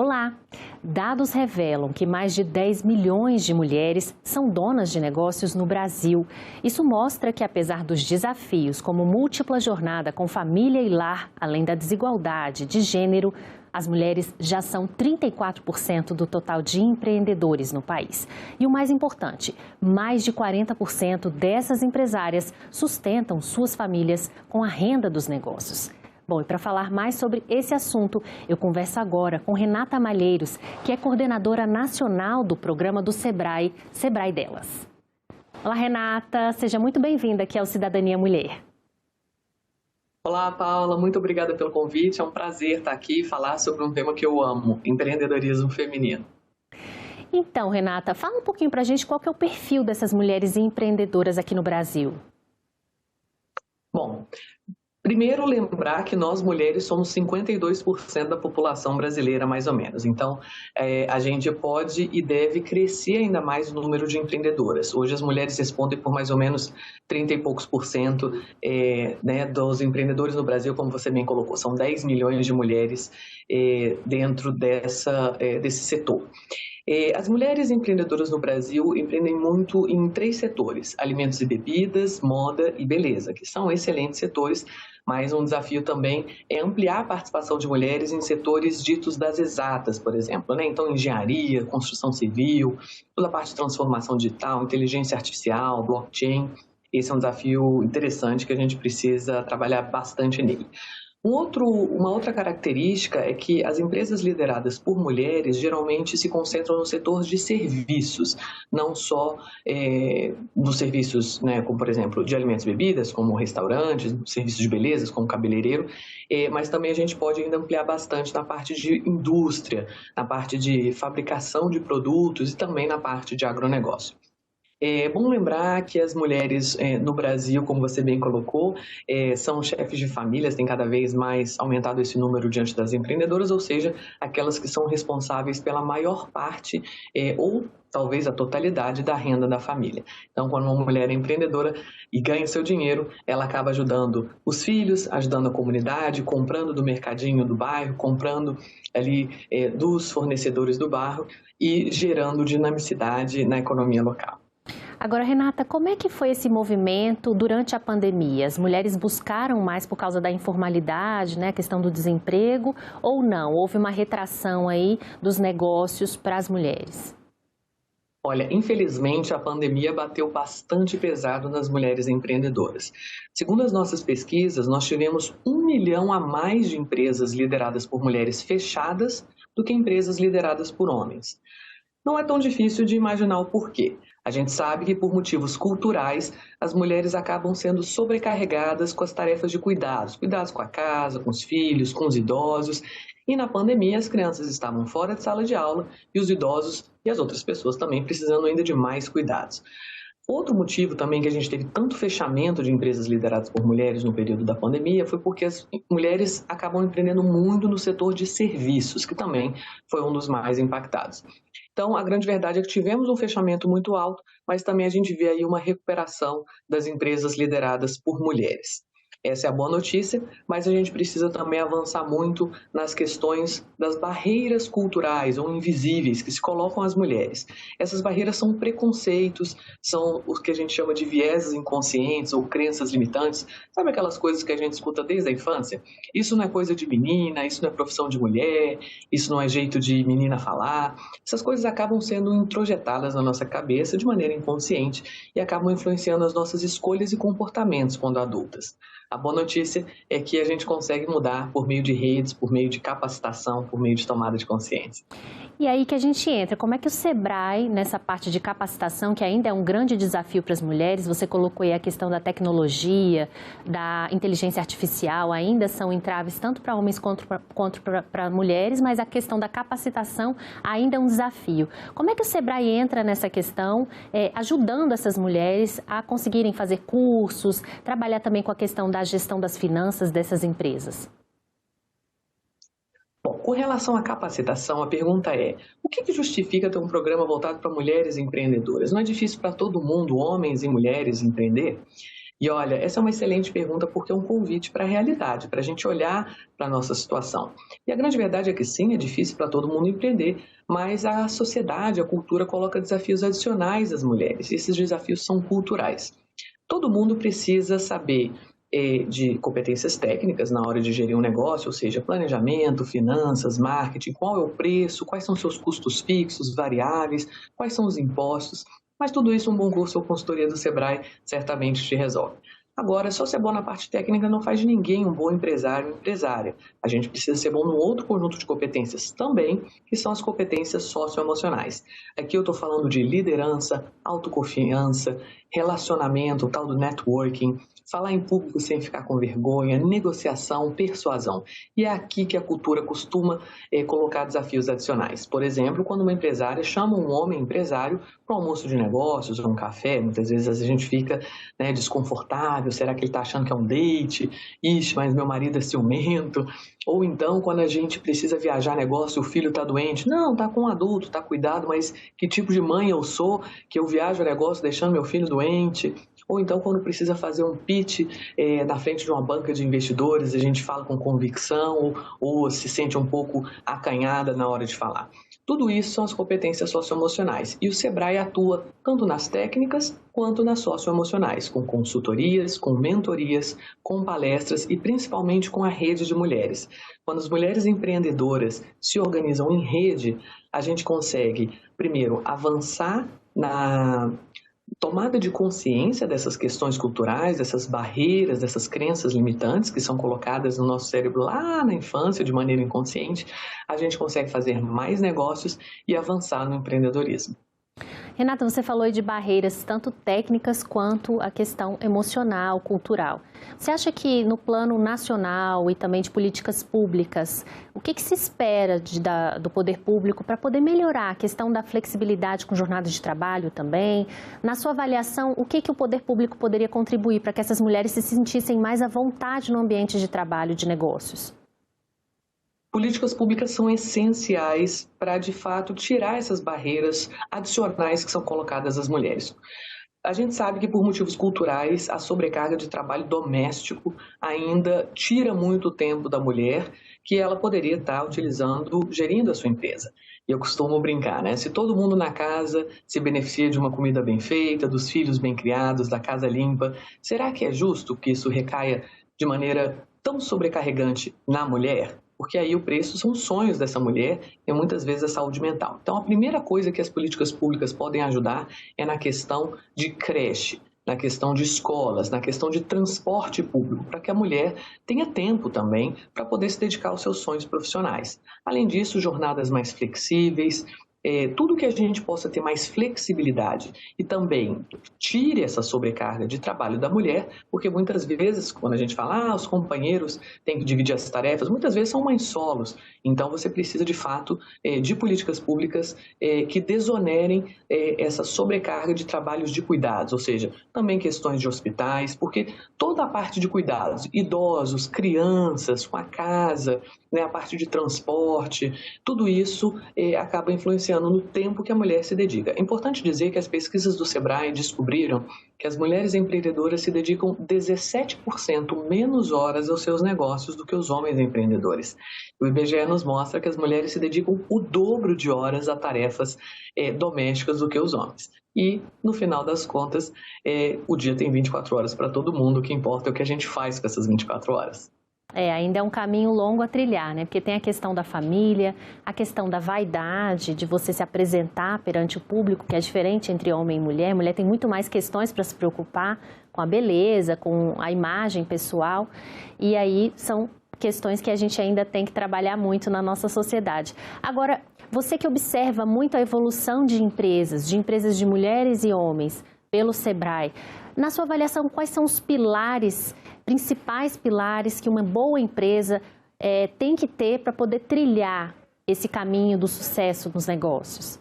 Olá! Dados revelam que mais de 10 milhões de mulheres são donas de negócios no Brasil. Isso mostra que, apesar dos desafios, como múltipla jornada com família e lar, além da desigualdade de gênero, as mulheres já são 34% do total de empreendedores no país. E o mais importante, mais de 40% dessas empresárias sustentam suas famílias com a renda dos negócios. Bom, e para falar mais sobre esse assunto, eu converso agora com Renata Malheiros, que é coordenadora nacional do programa do Sebrae, Sebrae Delas. Olá, Renata, seja muito bem-vinda aqui ao Cidadania Mulher. Olá, Paula, muito obrigada pelo convite. É um prazer estar aqui e falar sobre um tema que eu amo, empreendedorismo feminino. Então, Renata, fala um pouquinho para a gente qual que é o perfil dessas mulheres empreendedoras aqui no Brasil. Bom, primeiro lembrar que nós mulheres somos 52% da população brasileira, mais ou menos. Então, a gente pode e deve crescer ainda mais o número de empreendedoras. Hoje as mulheres respondem por mais ou menos 30 e poucos por cento dos empreendedores no Brasil, como você bem colocou. São 10 milhões de mulheres dentro desse setor. As mulheres empreendedoras no Brasil empreendem muito em 3 setores: alimentos e bebidas, moda e beleza, que são excelentes setores, mas um desafio também é ampliar a participação de mulheres em setores ditos das exatas, por exemplo, né? Então, engenharia, construção civil, toda a parte de transformação digital, inteligência artificial, blockchain. Esse é um desafio interessante que a gente precisa trabalhar bastante nele. Uma outra característica é que as empresas lideradas por mulheres geralmente se concentram no setor de serviços, não só dos serviços, né, como por exemplo de alimentos e bebidas, como restaurantes, serviços de beleza, como cabeleireiro, mas também a gente pode ainda ampliar bastante na parte de indústria, na parte de fabricação de produtos e também na parte de agronegócio. É bom lembrar que as mulheres no Brasil, como você bem colocou, são chefes de famílias, tem cada vez mais aumentado esse número diante das empreendedoras, ou seja, aquelas que são responsáveis pela maior parte ou talvez a totalidade da renda da família. Então, quando uma mulher é empreendedora e ganha seu dinheiro, ela acaba ajudando os filhos, ajudando a comunidade, comprando do mercadinho do bairro, comprando ali dos fornecedores do bairro e gerando dinamicidade na economia local. Agora, Renata, como é que foi esse movimento durante a pandemia? As mulheres buscaram mais por causa da informalidade, né, a questão do desemprego, ou não? Houve uma retração aí dos negócios para as mulheres? Olha, infelizmente a pandemia bateu bastante pesado nas mulheres empreendedoras. Segundo as nossas pesquisas, nós tivemos 1 milhão a mais de empresas lideradas por mulheres fechadas do que empresas lideradas por homens. Não é tão difícil de imaginar o porquê. A gente sabe que, por motivos culturais, as mulheres acabam sendo sobrecarregadas com as tarefas de cuidados com a casa, com os filhos, com os idosos. E na pandemia, as crianças estavam fora de sala de aula e os idosos e as outras pessoas também precisando ainda de mais cuidados. Outro motivo também que a gente teve tanto fechamento de empresas lideradas por mulheres no período da pandemia foi porque as mulheres acabam empreendendo muito no setor de serviços, que também foi um dos mais impactados. Então, a grande verdade é que tivemos um fechamento muito alto, mas também a gente vê aí uma recuperação das empresas lideradas por mulheres. Essa é a boa notícia, mas a gente precisa também avançar muito nas questões das barreiras culturais ou invisíveis que se colocam às mulheres. Essas barreiras são preconceitos, são o que a gente chama de vieses inconscientes ou crenças limitantes. Sabe aquelas coisas que a gente escuta desde a infância? Isso não é coisa de menina, isso não é profissão de mulher, isso não é jeito de menina falar. Essas coisas acabam sendo introjetadas na nossa cabeça de maneira inconsciente e acabam influenciando as nossas escolhas e comportamentos quando adultas. A boa notícia é que a gente consegue mudar por meio de redes, por meio de capacitação, por meio de tomada de consciência. E aí que a gente entra, como é que o Sebrae, nessa parte de capacitação, que ainda é um grande desafio para as mulheres, você colocou aí a questão da tecnologia, da inteligência artificial, ainda são entraves tanto para homens quanto para mulheres, mas a questão da capacitação ainda é um desafio. Como é que o Sebrae entra nessa questão, ajudando essas mulheres a conseguirem fazer cursos, trabalhar também com a questão da gestão das finanças dessas empresas? Bom, com relação à capacitação, a pergunta é: o que justifica ter um programa voltado para mulheres empreendedoras? Não é difícil para todo mundo, homens e mulheres, empreender? E olha, essa é uma excelente pergunta porque é um convite para a realidade, para a gente olhar para a nossa situação. E a grande verdade é que sim, é difícil para todo mundo empreender, mas a sociedade, a cultura coloca desafios adicionais às mulheres. E esses desafios são culturais. Todo mundo precisa saber de competências técnicas na hora de gerir um negócio, ou seja, planejamento, finanças, marketing, qual é o preço, quais são seus custos fixos, variáveis, quais são os impostos. Mas tudo isso um bom curso ou consultoria do Sebrae certamente te resolve. Agora, só ser bom na parte técnica não faz de ninguém um bom empresário ou empresária. A gente precisa ser bom num outro conjunto de competências também, que são as competências socioemocionais. Aqui eu estou falando de liderança, autoconfiança, relacionamento, o tal do networking, falar em público sem ficar com vergonha, negociação, persuasão. E é aqui que a cultura costuma colocar desafios adicionais. Por exemplo, quando uma empresária chama um homem empresário para um almoço de negócios ou um café, muitas vezes a gente fica desconfortável, será que ele está achando que é um date? Ixi, mas meu marido é ciumento. Ou então, quando a gente precisa viajar negócio, o filho está doente. Não, está com um adulto, está cuidado, mas que tipo de mãe eu sou que eu viajo negócio deixando meu filho doente? Ou então, quando precisa fazer um pitch na frente de uma banca de investidores, a gente fala com convicção ou se sente um pouco acanhada na hora de falar. Tudo isso são as competências socioemocionais. E o Sebrae atua tanto nas técnicas quanto nas socioemocionais, com consultorias, com mentorias, com palestras e principalmente com a rede de mulheres. Quando as mulheres empreendedoras se organizam em rede, a gente consegue, primeiro, avançar na tomada de consciência dessas questões culturais, dessas barreiras, dessas crenças limitantes que são colocadas no nosso cérebro lá na infância de maneira inconsciente, a gente consegue fazer mais negócios e avançar no empreendedorismo. Renata, você falou de barreiras tanto técnicas quanto a questão emocional, cultural. Você acha que no plano nacional e também de políticas públicas, o que se espera do poder público para poder melhorar a questão da flexibilidade com jornada de trabalho também? Na sua avaliação, o que o poder público poderia contribuir para que essas mulheres se sentissem mais à vontade no ambiente de trabalho, de negócios? Políticas públicas são essenciais para, de fato, tirar essas barreiras adicionais que são colocadas às mulheres. A gente sabe que, por motivos culturais, a sobrecarga de trabalho doméstico ainda tira muito tempo da mulher que ela poderia estar utilizando, gerindo a sua empresa. E eu costumo brincar, né? Se todo mundo na casa se beneficia de uma comida bem feita, dos filhos bem criados, da casa limpa, será que é justo que isso recaia de maneira tão sobrecarregante na mulher? Porque aí o preço são os sonhos dessa mulher e muitas vezes a saúde mental. Então, a primeira coisa que as políticas públicas podem ajudar é na questão de creche, na questão de escolas, na questão de transporte público, para que a mulher tenha tempo também para poder se dedicar aos seus sonhos profissionais. Além disso, jornadas mais flexíveis, tudo que a gente possa ter mais flexibilidade e também tire essa sobrecarga de trabalho da mulher, porque muitas vezes, quando a gente fala, os companheiros têm que dividir as tarefas, muitas vezes são mães solos, então você precisa de fato de políticas públicas que desonerem essa sobrecarga de trabalhos de cuidados, ou seja, também questões de hospitais, porque toda a parte de cuidados, idosos, crianças, com a casa, a parte de transporte, tudo isso acaba influenciando no tempo que a mulher se dedica. É importante dizer que as pesquisas do Sebrae descobriram que as mulheres empreendedoras se dedicam 17% menos horas aos seus negócios do que os homens empreendedores. O IBGE nos mostra que as mulheres se dedicam o dobro de horas a tarefas domésticas do que os homens. E, no final das contas, o dia tem 24 horas para todo mundo, o que importa é o que a gente faz com essas 24 horas. Ainda é um caminho longo a trilhar, né? Porque tem a questão da família, a questão da vaidade, de você se apresentar perante o público, que é diferente entre homem e mulher. A mulher tem muito mais questões para se preocupar com a beleza, com a imagem pessoal. E aí são questões que a gente ainda tem que trabalhar muito na nossa sociedade. Agora, você que observa muito a evolução de empresas de mulheres e homens pelo Sebrae, na sua avaliação, quais são os principais pilares que uma boa empresa tem que ter para poder trilhar esse caminho do sucesso nos negócios?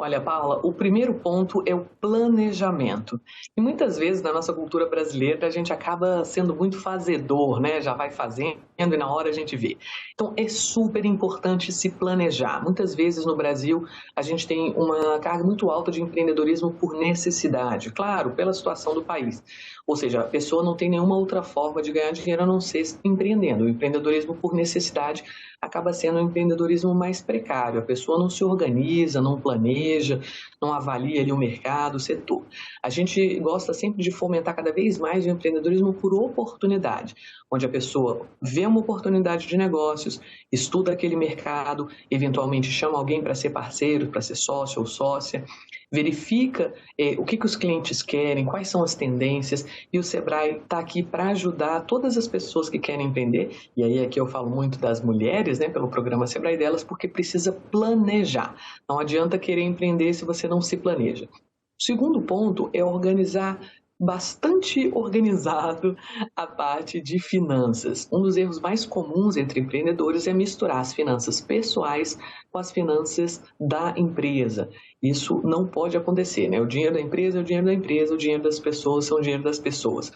Olha, Paula, o primeiro ponto é o planejamento. E muitas vezes na nossa cultura brasileira a gente acaba sendo muito fazedor, né? Já vai fazendo e na hora a gente vê. Então, é super importante se planejar. Muitas vezes no Brasil a gente tem uma carga muito alta de empreendedorismo por necessidade, claro, pela situação do país. Ou seja, a pessoa não tem nenhuma outra forma de ganhar dinheiro a não ser empreendendo. O empreendedorismo por necessidade acaba sendo um empreendedorismo mais precário. A pessoa não se organiza, não planeja, não avalia ali o mercado, o setor. A gente gosta sempre de fomentar cada vez mais o empreendedorismo por oportunidade, onde a pessoa vê uma oportunidade de negócios, estuda aquele mercado, eventualmente chama alguém para ser parceiro, para ser sócio ou sócia, verifica o que os clientes querem, quais são as tendências, e o Sebrae está aqui para ajudar todas as pessoas que querem empreender, e aí aqui eu falo muito das mulheres, né, pelo programa Sebrae delas, porque precisa planejar. Não adianta querer empreender se você não se planeja. O segundo ponto é organizar bastante organizado a parte de finanças. Um dos erros mais comuns entre empreendedores é misturar as finanças pessoais com as finanças da empresa. Isso não pode acontecer, né? O dinheiro da empresa é o dinheiro da empresa, o dinheiro das pessoas são o dinheiro das pessoas.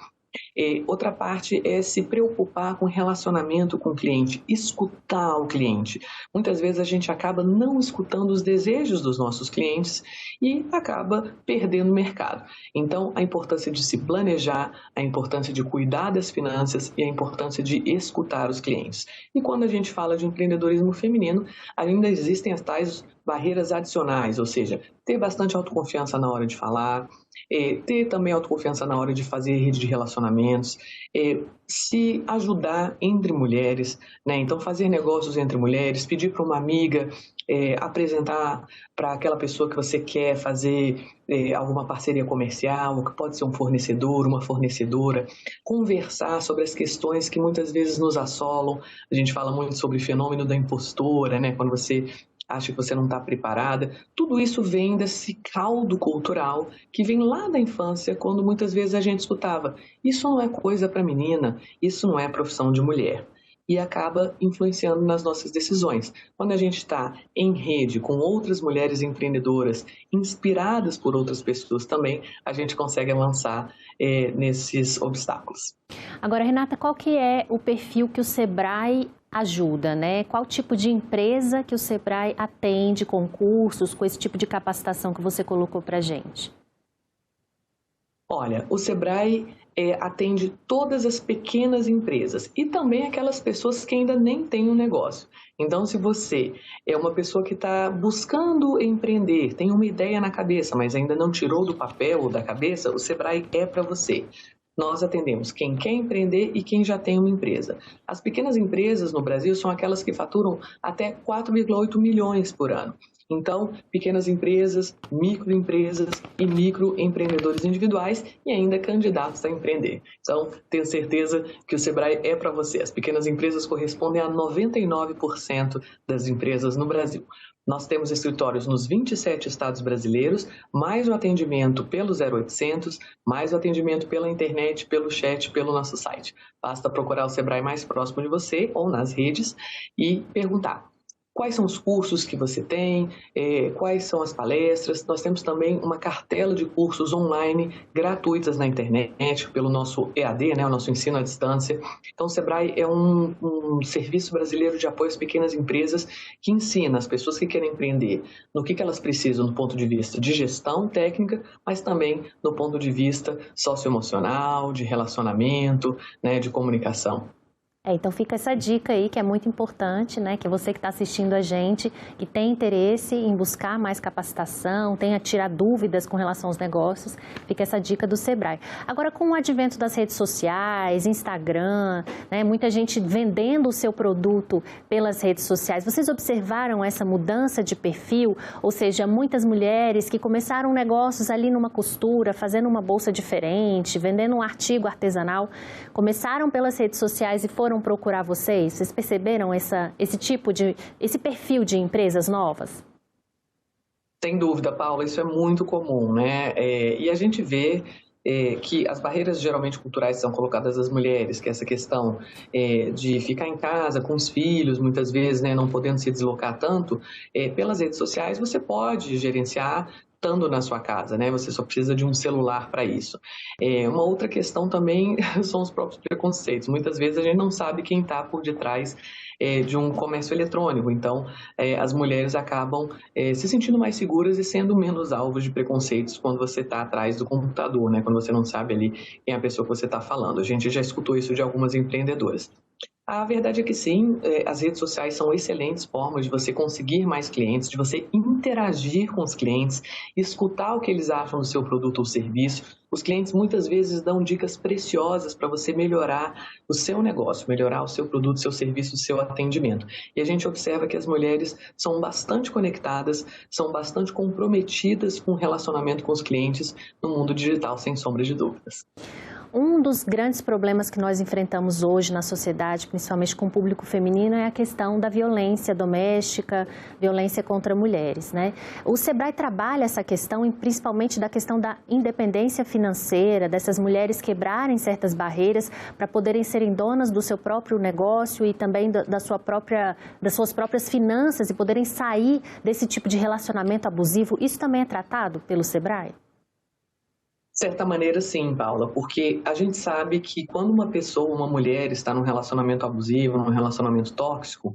Outra parte é se preocupar com o relacionamento com o cliente, escutar o cliente. Muitas vezes a gente acaba não escutando os desejos dos nossos clientes e acaba perdendo o mercado. Então, a importância de se planejar, a importância de cuidar das finanças e a importância de escutar os clientes. E quando a gente fala de empreendedorismo feminino, ainda existem as tais barreiras adicionais, ou seja, ter bastante autoconfiança na hora de falar, ter também autoconfiança na hora de fazer rede de relacionamentos, se ajudar entre mulheres, né? Então fazer negócios entre mulheres, pedir para uma amiga, apresentar para aquela pessoa que você quer fazer alguma parceria comercial, ou que pode ser um fornecedor, uma fornecedora, conversar sobre as questões que muitas vezes nos assolam. A gente fala muito sobre o fenômeno da impostora, né? Quando você acha que você não está preparada. Tudo isso vem desse caldo cultural que vem lá da infância, quando muitas vezes a gente escutava: isso não é coisa para menina, isso não é profissão de mulher. E acaba influenciando nas nossas decisões. Quando a gente está em rede com outras mulheres empreendedoras, inspiradas por outras pessoas também, a gente consegue avançar nesses obstáculos. Agora, Renata, qual que é o perfil que o Sebrae ajuda, né? Qual tipo de empresa que o Sebrae atende com cursos, com esse tipo de capacitação que você colocou para a gente? Olha, o Sebrae atende todas as pequenas empresas e também aquelas pessoas que ainda nem têm um negócio. Então, se você é uma pessoa que está buscando empreender, tem uma ideia na cabeça, mas ainda não tirou do papel ou da cabeça, o Sebrae é para você. Nós atendemos quem quer empreender e quem já tem uma empresa. As pequenas empresas no Brasil são aquelas que faturam até 4,8 milhões por ano. Então, pequenas empresas, microempresas e microempreendedores individuais e ainda candidatos a empreender. Então, tenho certeza que o Sebrae é para você. As pequenas empresas correspondem a 99% das empresas no Brasil. Nós temos escritórios nos 27 estados brasileiros, mais o atendimento pelo 0800, mais o atendimento pela internet, pelo chat, pelo nosso site. Basta procurar o Sebrae mais próximo de você ou nas redes e perguntar: quais são os cursos que você tem, quais são as palestras. Nós temos também uma cartela de cursos online gratuitas na internet, pelo nosso EAD, né, o nosso ensino à distância. Então, o Sebrae é um serviço brasileiro de apoio às pequenas empresas que ensina as pessoas que querem empreender no que elas precisam do ponto de vista de gestão técnica, mas também do ponto de vista socioemocional, de relacionamento, né, de comunicação. Então fica essa dica aí que é muito importante, né? Que você que está assistindo a gente, que tem interesse em buscar mais capacitação, tenha tirar dúvidas com relação aos negócios, fica essa dica do Sebrae. Agora, com o advento das redes sociais, Instagram, né? Muita gente vendendo o seu produto pelas redes sociais, vocês observaram essa mudança de perfil? Ou seja, muitas mulheres que começaram negócios ali numa costura, fazendo uma bolsa diferente, vendendo um artigo artesanal, começaram pelas redes sociais e foram procurar vocês? Vocês perceberam esse perfil de empresas novas? Sem dúvida, Paula, isso é muito comum, né? E a gente vê que as barreiras geralmente culturais são colocadas às mulheres, que é essa questão de ficar em casa com os filhos, muitas vezes, né, não podendo se deslocar tanto, pelas redes sociais você pode gerenciar estando na sua casa, né? Você só precisa de um celular para isso. Uma outra questão também são os próprios preconceitos. Muitas vezes a gente não sabe quem está por detrás de um comércio eletrônico. Então, as mulheres acabam se sentindo mais seguras e sendo menos alvos de preconceitos quando você está atrás do computador, né? Quando você não sabe ali quem é a pessoa que você está falando. A gente já escutou isso de algumas empreendedoras. A verdade é que sim, as redes sociais são excelentes formas de você conseguir mais clientes, de você interagir com os clientes, escutar o que eles acham do seu produto ou serviço. Os clientes muitas vezes dão dicas preciosas para você melhorar o seu negócio, melhorar o seu produto, seu serviço, o seu atendimento. E a gente observa que as mulheres são bastante conectadas, são bastante comprometidas com o relacionamento com os clientes no mundo digital, sem sombra de dúvidas. Um dos grandes problemas que nós enfrentamos hoje na sociedade, principalmente com o público feminino, é a questão da violência doméstica, violência contra mulheres, né? O Sebrae trabalha essa questão, principalmente da questão da independência financeira, dessas mulheres quebrarem certas barreiras para poderem serem donas do seu próprio negócio e também das suas próprias finanças e poderem sair desse tipo de relacionamento abusivo. Isso também é tratado pelo Sebrae? De certa maneira, sim, Paula, porque a gente sabe que quando uma pessoa, uma mulher está num relacionamento abusivo, num relacionamento tóxico,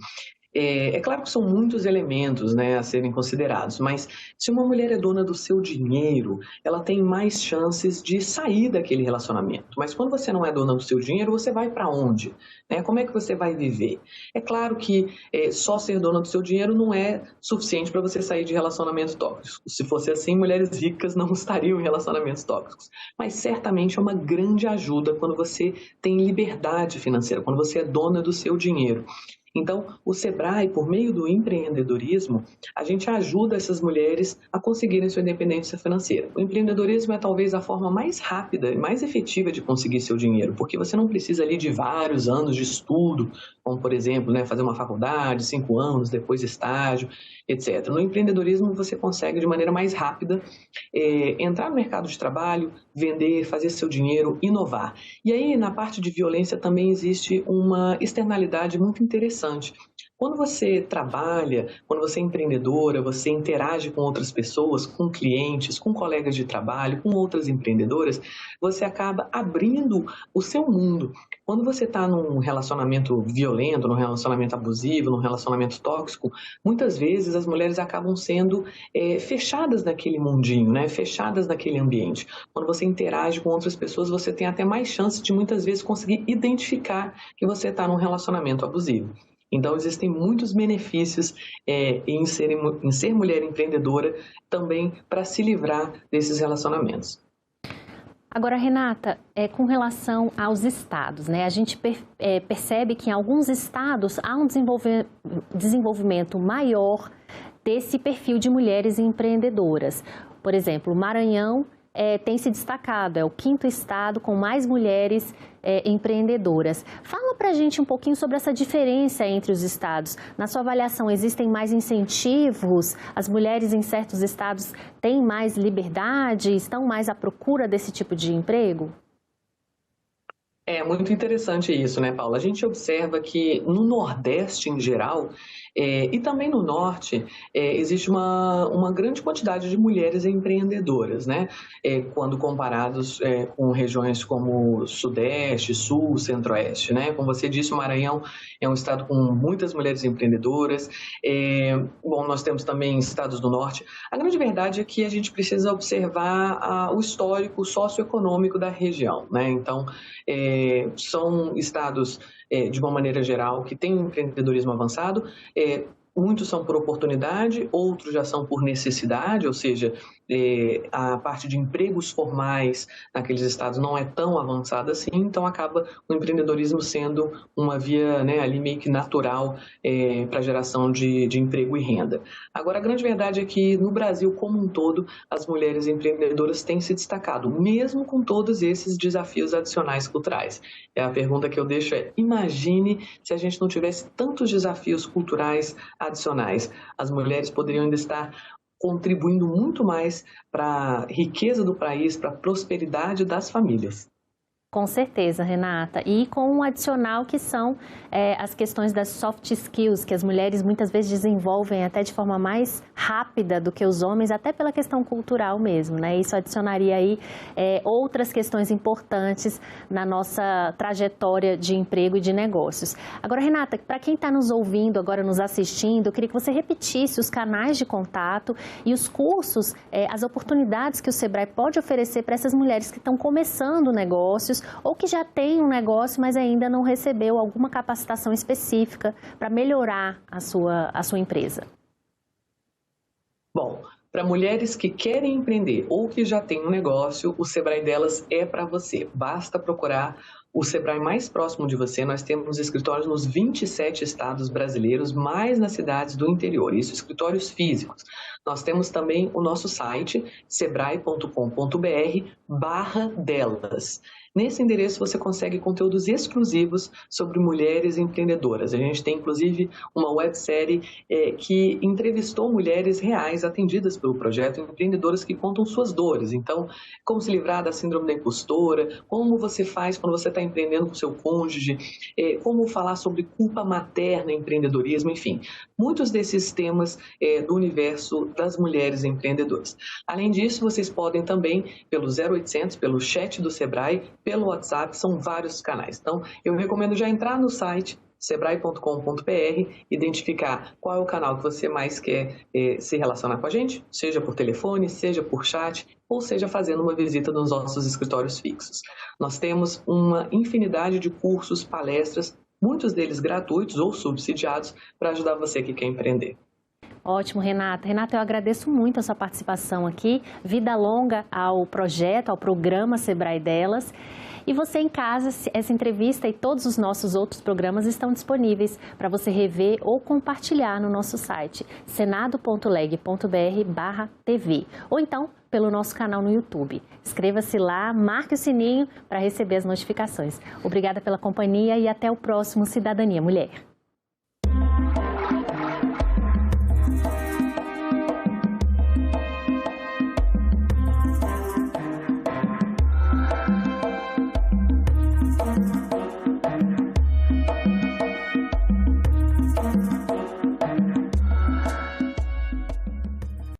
é claro que são muitos elementos, né, a serem considerados, mas se uma mulher é dona do seu dinheiro, ela tem mais chances de sair daquele relacionamento. Mas quando você não é dona do seu dinheiro, você vai para onde? Né? Como é que você vai viver? É claro que só ser dona do seu dinheiro não é suficiente para você sair de relacionamentos tóxicos. Se fosse assim, mulheres ricas não estariam em relacionamentos tóxicos. Mas certamente é uma grande ajuda quando você tem liberdade financeira, quando você é dona do seu dinheiro. Então, o Sebrae, por meio do empreendedorismo, a gente ajuda essas mulheres a conseguirem sua independência financeira. O empreendedorismo é talvez a forma mais rápida e mais efetiva de conseguir seu dinheiro, porque você não precisa ali de vários anos de estudo, como, por exemplo, né, fazer uma faculdade, 5 anos, depois estágio, etc. No empreendedorismo, você consegue, de maneira mais rápida, entrar no mercado de trabalho, vender, fazer seu dinheiro, inovar. E aí, na parte de violência, também existe uma externalidade muito interessante. Quando você trabalha, quando você é empreendedora, você interage com outras pessoas, com clientes, com colegas de trabalho, com outras empreendedoras, você acaba abrindo o seu mundo. Quando você está num relacionamento violento, num relacionamento abusivo, num relacionamento tóxico, muitas vezes as mulheres acabam sendo fechadas naquele mundinho, né? Fechadas naquele ambiente. Quando você interage com outras pessoas, você tem até mais chance de muitas vezes conseguir identificar que você está num relacionamento abusivo. Então, existem muitos benefícios em ser mulher empreendedora também para se livrar desses relacionamentos. Agora, Renata, com relação aos estados, né? A gente percebe que em alguns estados há um desenvolvimento maior desse perfil de mulheres empreendedoras. Por exemplo, o Maranhão tem se destacado, é o 5º estado com mais mulheres empreendedoras. Fala pra gente um pouquinho sobre essa diferença entre os estados. Na sua avaliação, existem mais incentivos? As mulheres em certos estados têm mais liberdade? Estão mais à procura desse tipo de emprego? É muito interessante isso, né, Paula? A gente observa que no Nordeste, em geral, e também no Norte, existe uma grande quantidade de mulheres empreendedoras, né? Quando comparados com regiões como Sudeste, Sul, Centro-Oeste, né? Como você disse, o Maranhão é um estado com muitas mulheres empreendedoras. Bom, nós temos também estados do Norte. A grande verdade é que a gente precisa observar o histórico socioeconômico da região, né? Então, são estados, de uma maneira geral, que têm um empreendedorismo avançado. Muitos são por oportunidade, outros já são por necessidade, ou seja, a parte de empregos formais naqueles estados não é tão avançada assim, então acaba o empreendedorismo sendo uma via, né, ali meio que natural para a geração de emprego e renda. Agora, a grande verdade é que no Brasil como um todo, as mulheres empreendedoras têm se destacado, mesmo com todos esses desafios adicionais culturais. A pergunta que eu deixo imagine se a gente não tivesse tantos desafios culturais adicionais. As mulheres poderiam ainda estar contribuindo muito mais para a riqueza do país, para a prosperidade das famílias. Com certeza, Renata. E com um adicional que são as questões das soft skills, que as mulheres muitas vezes desenvolvem até de forma mais rápida do que os homens, até pela questão cultural mesmo, né? Isso adicionaria aí outras questões importantes na nossa trajetória de emprego e de negócios. Agora, Renata, para quem está nos ouvindo, agora nos assistindo, eu queria que você repetisse os canais de contato e os cursos, as oportunidades que o Sebrae pode oferecer para essas mulheres que estão começando negócios ou que já tem um negócio, mas ainda não recebeu alguma capacitação específica para melhorar a sua empresa. Bom, para mulheres que querem empreender ou que já têm um negócio, o Sebrae delas é para você. Basta procurar o Sebrae mais próximo de você. Nós temos escritórios nos 27 estados brasileiros, mais nas cidades do interior, isso escritórios físicos. Nós temos também o nosso site, sebrae.com.br/delas. Nesse endereço você consegue conteúdos exclusivos sobre mulheres empreendedoras. A gente tem inclusive uma websérie que entrevistou mulheres reais atendidas pelo projeto, empreendedoras que contam suas dores. Então, como se livrar da síndrome da impostora, como você faz quando você está empreendendo com seu cônjuge, como falar sobre culpa materna, empreendedorismo, enfim. Muitos desses temas do universo das mulheres empreendedoras. Além disso, vocês podem também, pelo 0800, pelo chat do Sebrae, pelo WhatsApp, são vários canais. Então, eu recomendo já entrar no site sebrae.com.br, identificar qual é o canal que você mais quer se relacionar com a gente, seja por telefone, seja por chat, ou seja fazendo uma visita nos nossos escritórios fixos. Nós temos uma infinidade de cursos, palestras, muitos deles gratuitos ou subsidiados, para ajudar você que quer empreender. Ótimo, Renata. Renata, eu agradeço muito a sua participação aqui. Vida longa ao projeto, ao programa Sebrae delas. E você em casa, essa entrevista e todos os nossos outros programas estão disponíveis para você rever ou compartilhar no nosso site, senado.leg.br/tv, ou então pelo nosso canal no YouTube. Inscreva-se lá, marque o sininho para receber as notificações. Obrigada pela companhia e até o próximo Cidadania Mulher.